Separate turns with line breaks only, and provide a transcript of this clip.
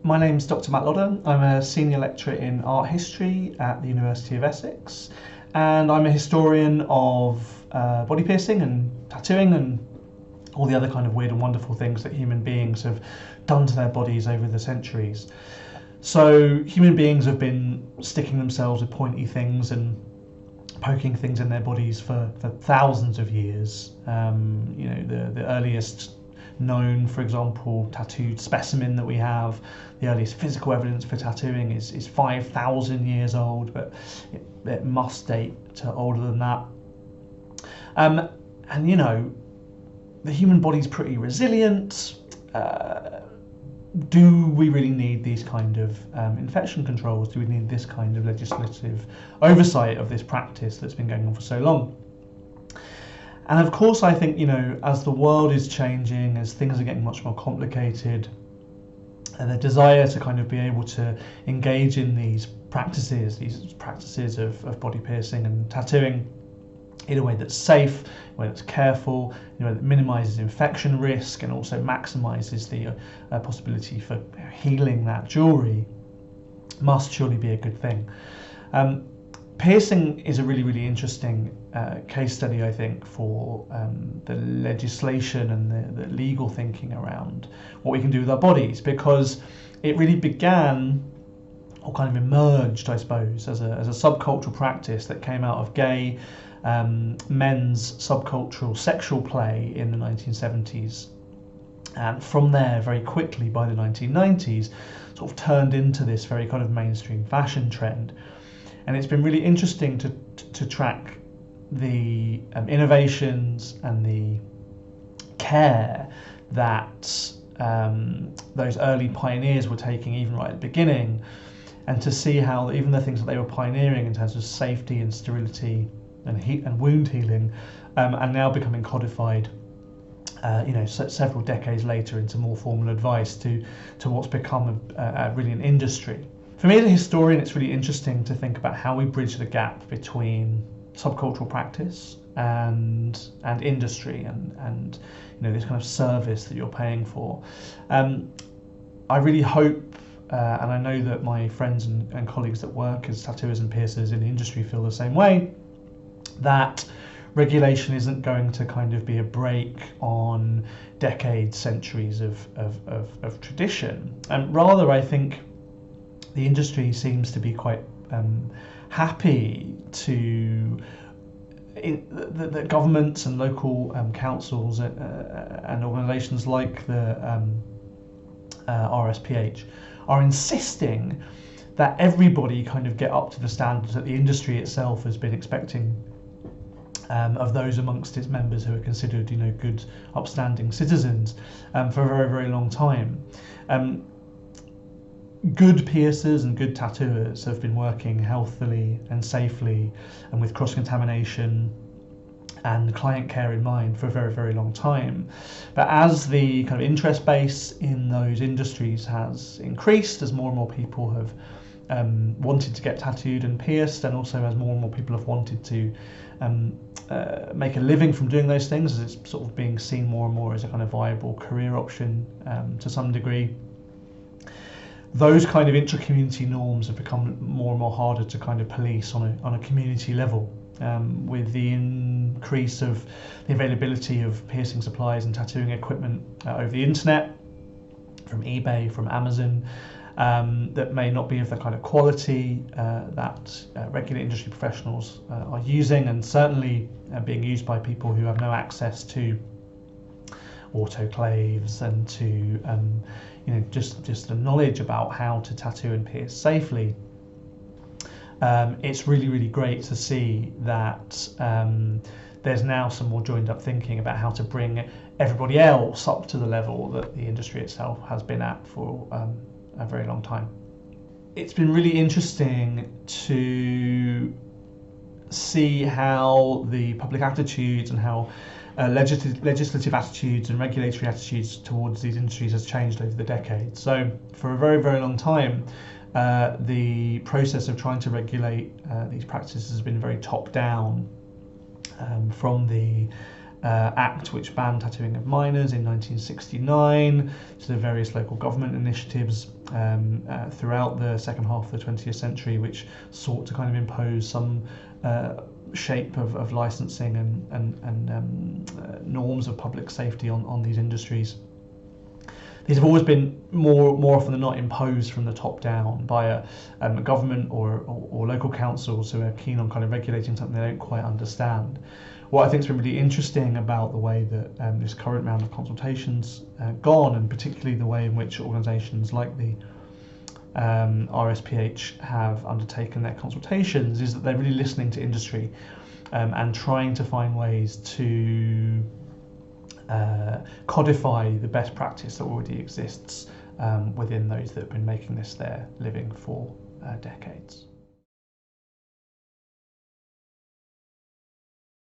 My name's Dr Matt Lodder. I'm a senior lecturer in art history at the University of Essex, and I'm a historian of body piercing and tattooing and all the other kind of weird and wonderful things that human beings have done to their bodies over the centuries. So human beings have been sticking themselves with pointy things and poking things in their bodies for thousands of years. The earliest known, for example, tattooed specimen that we have, the earliest physical evidence for tattooing is 5,000 years old, but it must date to older than that. The human body's pretty resilient. Do we really need these kind of infection controls? Do we need this kind of legislative oversight of this practice that's been going on for so long? And of course, I think, as the world is changing, as things are getting much more complicated, and the desire to kind of be able to engage in these practices of body piercing and tattooing in a way that's safe, in a way that's careful, in a way that minimises infection risk and also maximises the possibility for healing that jewellery, must surely be a good thing. Piercing is a really, really interesting case study, I think, for the legislation and the legal thinking around what we can do with our bodies, because it really began, or kind of emerged, I suppose, as a subcultural practice that came out of gay men's subcultural sexual play in the 1970s. And from there, very quickly, by the 1990s, sort of turned into this very kind of mainstream fashion trend. And it's been really interesting to track the innovations and the care that those early pioneers were taking, even right at the beginning, and to see how even the things that they were pioneering in terms of safety and sterility and wound healing are now becoming codified, several decades later, into more formal advice to what's become a really an industry. For me as a historian, it's really interesting to think about how we bridge the gap between subcultural practice and industry and this kind of service that you're paying for. I really hope, and I know that my friends and colleagues that work as tattooers and piercers in the industry feel the same way, that regulation isn't going to kind of be a brake on decades, centuries of tradition. And rather, I think the industry seems to be quite happy to the governments and local councils and organisations like the RSPH are insisting that everybody kind of get up to the standards that the industry itself has been expecting of those amongst its members who are considered, good, upstanding citizens for a very, very long time. Good piercers and good tattooers have been working healthily and safely and with cross-contamination and client care in mind for a very, very long time. But as the kind of interest base in those industries has increased, as more and more people have wanted to get tattooed and pierced, and also as more and more people have wanted to make a living from doing those things, as it's sort of being seen more and more as a kind of viable career option to some degree, those kind of intra-community norms have become more and more harder to kind of police on a community level. With the increase of the availability of piercing supplies and tattooing equipment over the internet, from eBay, from Amazon, that may not be of the kind of quality that regular industry professionals are using, and certainly being used by people who have no access to autoclaves and to just the knowledge about how to tattoo and pierce safely. It's really, really great to see that there's now some more joined up thinking about how to bring everybody else up to the level that the industry itself has been at for a very long time. It's been really interesting to see how the public attitudes and how legislative attitudes and regulatory attitudes towards these industries has changed over the decades. So for a very, very long time, the process of trying to regulate these practices has been very top down, from the Act which banned tattooing of minors in 1969, to the various local government initiatives throughout the second half of the 20th century, which sought to kind of impose some shape of licensing and norms of public safety on these industries. These have always been more often than not imposed from the top down by a government or local councils who are keen on kind of regulating something they don't quite understand. What I think has been really interesting about the way that this current round of consultations gone, and particularly the way in which organisations like the RSPH have undertaken their consultations, is that they're really listening to industry and trying to find ways to codify the best practice that already exists within those that have been making this their living for decades.